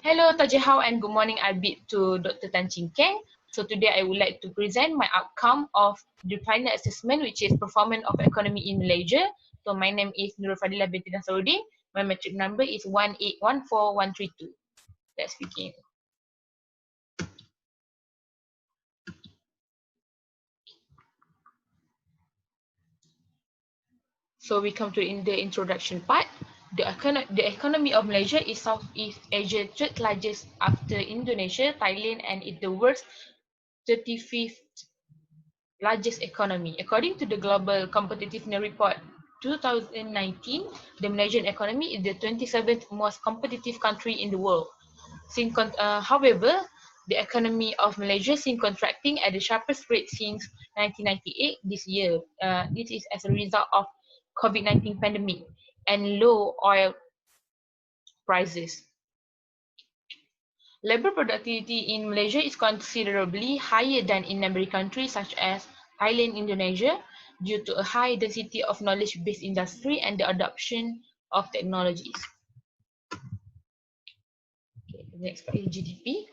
Hello, Tajihao, and good morning. I bid to Dr. Tan Chin Keng. So today I would like to present my outcome of the final assessment, which is performance of economy in Malaysia. So my name is NURUL BINTI NASARUDDIN. My metric number is 1814132. Let's begin. So we come to the introduction part. The economy of Malaysia is Southeast Asia's third largest after Indonesia, Thailand, and is the world's 35th largest economy. According to the Global Competitiveness Report 2019, the Malaysian economy is the 27th most competitive country in the world. However, the economy of Malaysia seen contracting at the sharpest rate since 1998 this year. This is as a result of COVID-19 pandemic and low oil prices. Labor productivity in Malaysia is considerably higher than in neighboring countries such as Thailand, Indonesia, due to a high density of knowledge-based industry and the adoption of technologies. Okay, the next part is GDP.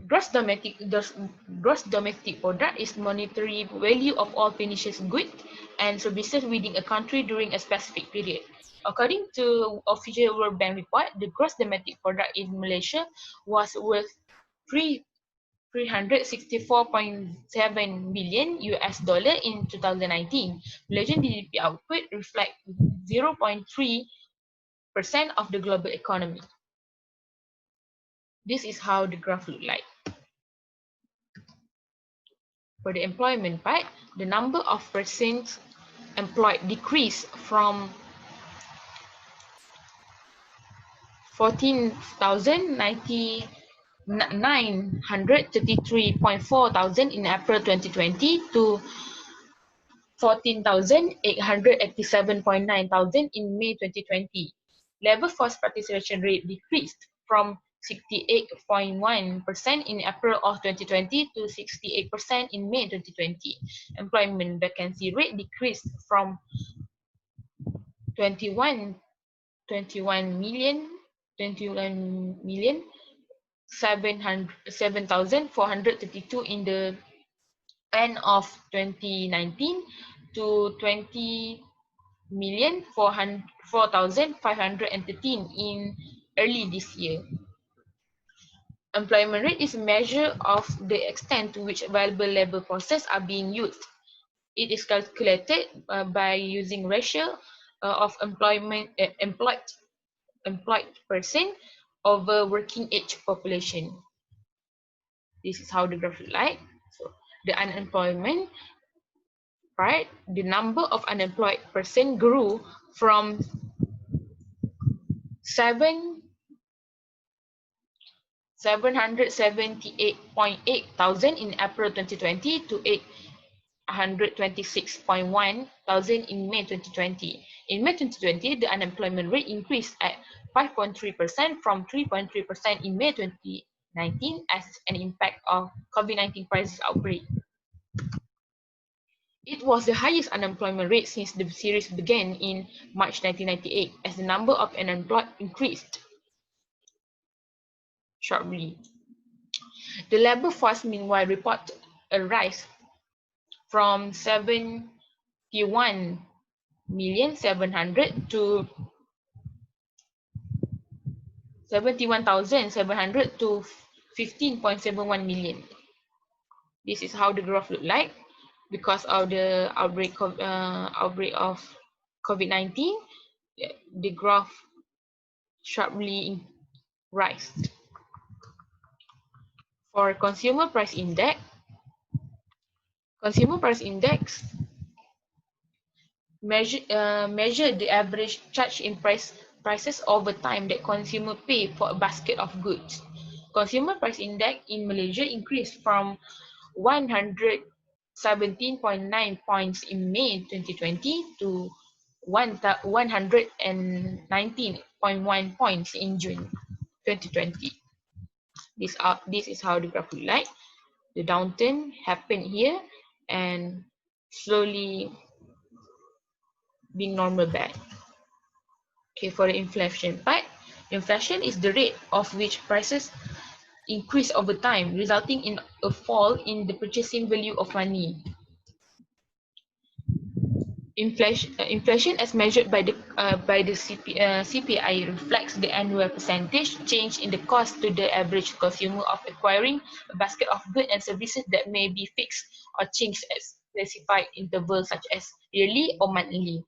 Gross domestic product is monetary value of all finished goods and services within a country during a specific period. According to official World Bank report, the gross domestic product in Malaysia was worth 364.7 billion US dollar in 2019. Malaysian GDP output reflect 0.3% of the global economy. This is how the graph look like. For the employment part, the number of persons employed decreased from 14,933.4 thousand in April 2020 to 14,887.9 thousand in May 2020. Labor force participation rate decreased from 68.1% in April of 2020 to 68% in May 2020. Employment vacancy rate decreased from 21 million 7,432 in the end of 2019 to 20,404,513 in early this year. Employment rate is a measure of the extent to which available labor forces are being used. It is calculated by using ratio of employed person over working age population. This is how the graph look like. So the unemployment part, the number of unemployed person grew from 778.8 thousand in April 2020 to 826.1 thousand in May 2020. In May 2020, the unemployment rate increased at 5.3% from 3.3% in May 2019 as an impact of COVID-19 crisis outbreak. It was the highest unemployment rate since the series began in March 1998 as the number of unemployed increased sharply. The labor force, meanwhile, reported a rise from 71,700,000 to 71,700 to 15.71 million. This is how the graph look like. Because of the outbreak of COVID-19, the graph sharply rise. For consumer price index measure the average change in prices over time that consumer pay for a basket of goods. Consumer price index in Malaysia increased from 117.9 points in May 2020 to 119.1 points in June 2020. This is how the graph look like. The downturn happened here and slowly being normal back. Okay, for the inflation part, inflation is the rate of which prices increase over time, resulting in a fall in the purchasing value of money. Inflation as measured by the CPI reflects the annual percentage change in the cost to the average consumer of acquiring a basket of goods and services that may be fixed or changed at specified intervals such as yearly or monthly.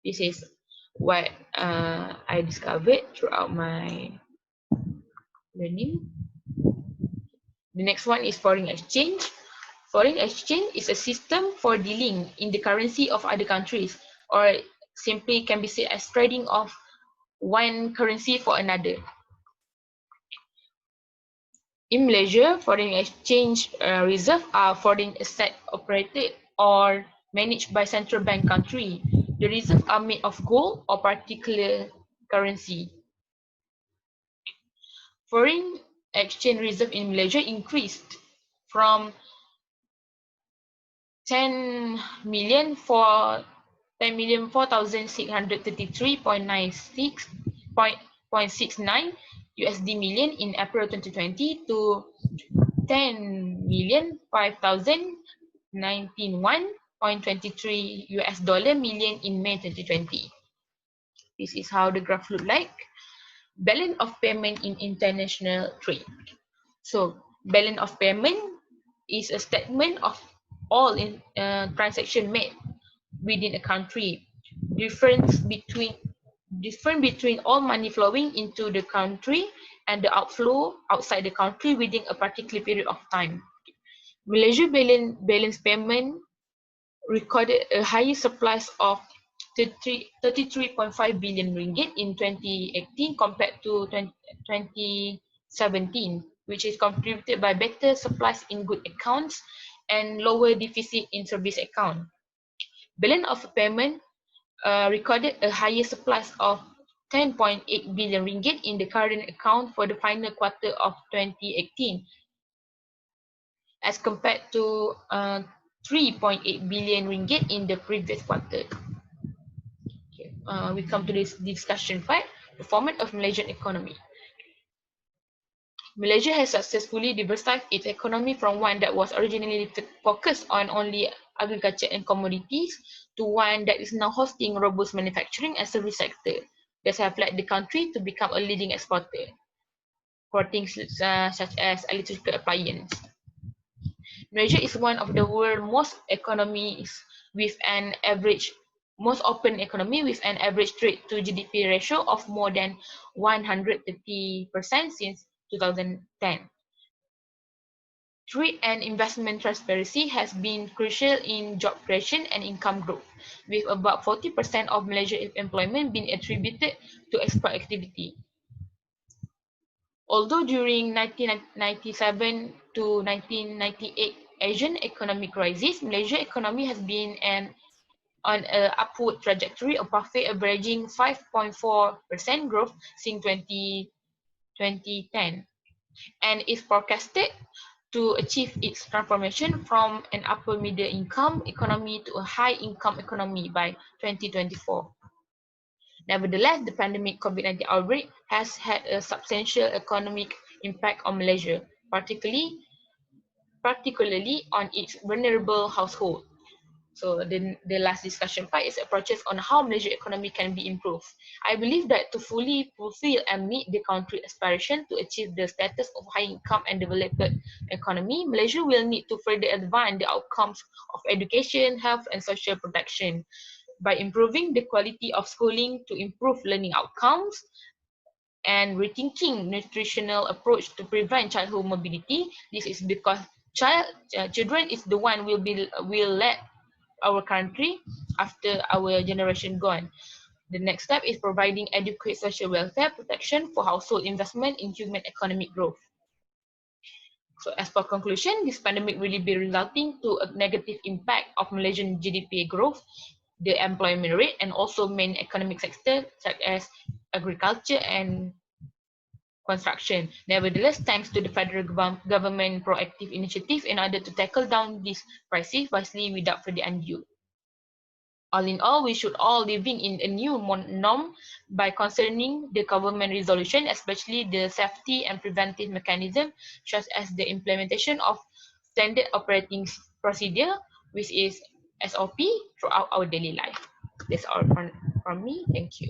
This is what I discovered throughout my learning. The next one is foreign exchange. Foreign exchange is a system for dealing in the currency of other countries, or simply can be said as trading of one currency for another. In Malaysia, foreign exchange reserve are foreign asset operated or managed by central bank country. The reserves are made of gold or particular currency. Foreign exchange reserve in Malaysia increased from 10 million for 10,004,633.69 USD million in April 2020 to 10,005,091.23 US dollar million in May 2020. This is how the graph look like. Balance of payment in international trade. So balance of payment is a statement of all transaction made within a country. Difference between all money flowing into the country and the outflow outside the country within a particular period of time. Malaysia balance payment recorded a higher surplus of 33.5 billion ringgit in 2018 compared to 2017, which is contributed by better supplies in good accounts and lower deficit in service account. Balance of payment recorded a higher surplus of 10.8 billion ringgit in the current account for the final quarter of 2018 as compared to 3.8 billion ringgit in the previous quarter. Okay, we come to this discussion part, performance of Malaysian economy. Malaysia has successfully diversified its economy from one that was originally focused on only agriculture and commodities to one that is now hosting robust manufacturing and service sector that have led the country to become a leading exporter for things such as electrical appliance. Malaysia is one of the world's most open economy with an average trade to GDP ratio of more than 130% since 2010. Trade and investment transparency has been crucial in job creation and income growth, with about 40% of Malaysia's employment being attributed to export activity. Although during 1997 to 1998 Asian economic crisis, Malaysia's economy has been on an upward trajectory of profit averaging 5.4% growth since 2010, and is forecasted to achieve its transformation from an upper middle income economy to a high income economy by 2024. Nevertheless, the pandemic COVID-19 outbreak has had a substantial economic impact on Malaysia, particularly on its vulnerable household. So the last discussion part is approaches on how Malaysia economy can be improved. I believe that to fully fulfill and meet the country's aspiration to achieve the status of high income and developed economy, Malaysia will need to further advance the outcomes of education, health, and social protection by improving the quality of schooling to improve learning outcomes and rethinking nutritional approach to prevent childhood morbidity. This is because children is the one will lead our country after our generation gone. The next step is providing adequate social welfare protection for household investment in human economic growth. So as for conclusion, this pandemic really be resulting to a negative impact of Malaysian GDP growth, the employment rate, and also main economic sector such as agriculture and construction. Nevertheless, thanks to the federal government proactive initiative in order to tackle down this crisis wisely without further undue. All in all, we should all living in a new norm by concerning the government resolution, especially the safety and preventive mechanism, such as the implementation of standard operating procedure, which is SOP, throughout our daily life. That's all from me. Thank you.